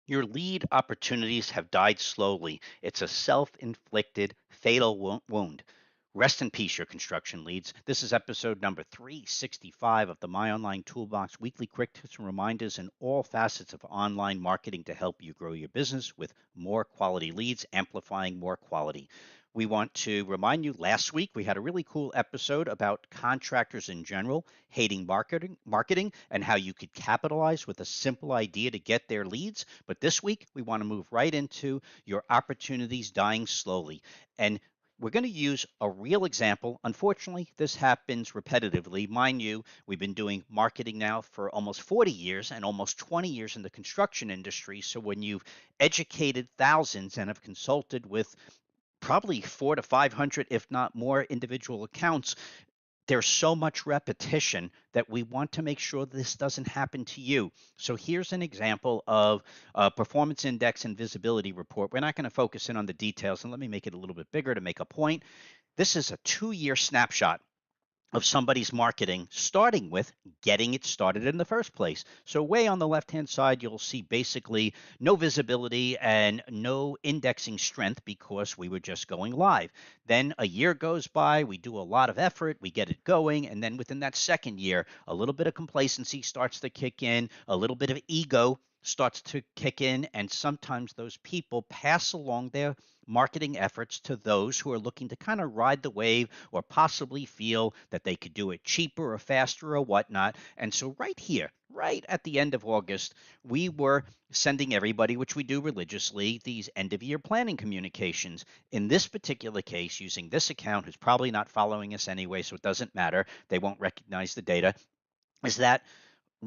Your lead opportunities have died slowly. It's a self inflicted, fatal wound. Rest in peace, your construction leads. This is episode number 365 of the My Online Toolbox weekly quick tips and reminders in all facets of online marketing to help you grow your business with more quality leads, amplifying more quality. We want to remind you last week we had a really cool episode about contractors in general hating marketing and how you could capitalize with a simple idea to get their leads. But this week we want to move right into your opportunities dying slowly. And we're going to use a real example. Unfortunately, this happens repetitively. Mind you, we've been doing marketing now for almost 40 years and almost 20 years in the construction industry. So when you've educated thousands and have consulted with probably four to 500, if not more, individual accounts, there's so much repetition that we want to make sure this doesn't happen to you. So here's an example of a performance index and visibility report. We're not going to focus in on the details, and let me make it a little bit bigger to make a point. This is a 2 year snapshot of somebody's marketing, starting with getting it started in the first place. So, way on the left hand side, you'll see basically no visibility and no indexing strength because we were just going live. Then a year goes by, we do a lot of effort, we get it going, and then within that second year, a little bit of complacency starts to kick in, a little bit of ego starts to kick in, and sometimes those people pass along their marketing efforts to those who are looking to kind of ride the wave or possibly feel that they could do it cheaper or faster or whatnot. And so, right here, right at the end of August, we were sending everybody, which we do religiously, these end of year planning communications. In this particular case, using this account, who's probably not following us anyway, so it doesn't matter, they won't recognize the data, is that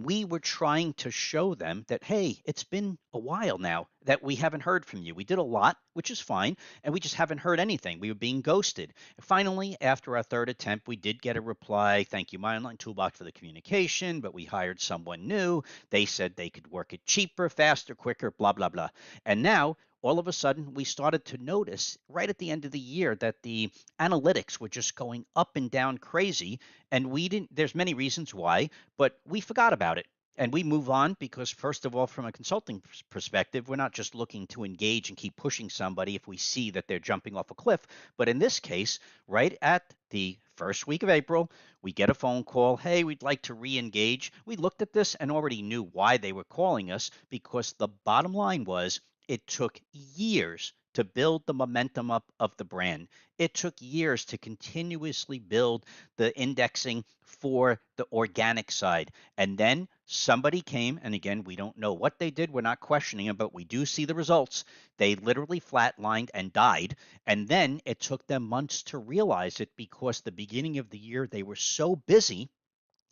we were trying to show them that, hey, it's been a while now that we haven't heard from you. We did a lot, which is fine, and we just haven't heard anything. We were being ghosted. Finally, after our third attempt, we did get a reply. Thank you, My Online Toolbox, for the communication, but we hired someone new. They said they could work it cheaper, faster, quicker, blah, blah, blah. And now, all of a sudden, we started to notice right at the end of the year that the analytics were just going up and down crazy. And we didn't, there's many reasons why, but we forgot about it. And we move on because, first of all, from a consulting perspective, we're not just looking to engage and keep pushing somebody if we see that they're jumping off a cliff. But in this case, right at the first week of April, we get a phone call. Hey, we'd like to re engage. We looked at this and already knew why they were calling us because the bottom line was it took years to build the momentum up of the brand. It took years to continuously build the indexing for the organic side. And then somebody came, and again, we don't know what they did. We're not questioning them, but we do see the results. They literally flatlined and died. And then it took them months to realize it because the beginning of the year they were so busy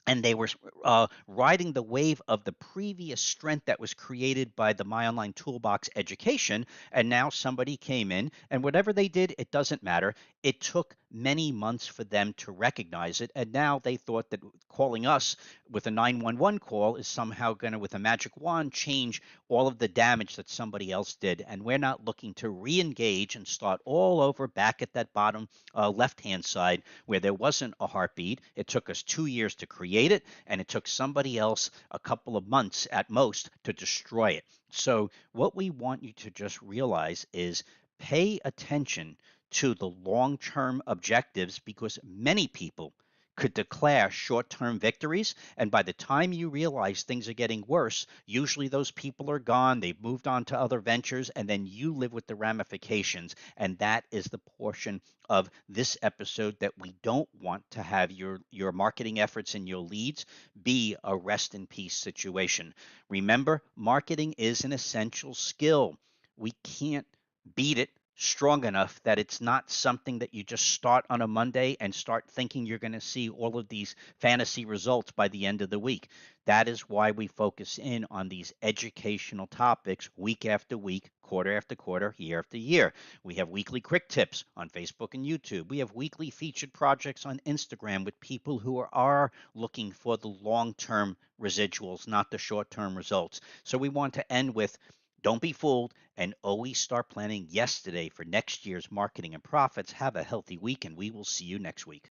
and they were riding the wave of the previous strength that was created by the My Online Toolbox education. And now somebody came in, and whatever they did, it doesn't matter. It took many months for them to recognize it. And now they thought that calling us with a 911 call is somehow going to, with a magic wand, change all of the damage that somebody else did. And we're not looking to re engage and start all over back at that bottom left hand side where there wasn't a heartbeat. It took us 2 years to create it, and it took somebody else a couple of months at most to destroy it. So, what we want you to just realize is pay attention to the long term objectives because many people could declare short term victories. And by the time you realize things are getting worse, usually those people are gone. They've moved on to other ventures, and then you live with the ramifications. And that is the portion of this episode that we don't want to have your marketing efforts and your leads be a rest in peace situation. Remember, marketing is an essential skill. We can't beat it strong enough that it's not something that you just start on a Monday and start thinking you're going to see all of these fantasy results by the end of the week. That is why we focus in on these educational topics week after week, quarter after quarter, year after year. We have weekly quick tips on Facebook and YouTube. We have weekly featured projects on Instagram with people who are looking for the long-term residuals, not the short-term results. So we want to end with don't be fooled and always start planning yesterday for next year's marketing and profits. Have a healthy week, and we will see you next week.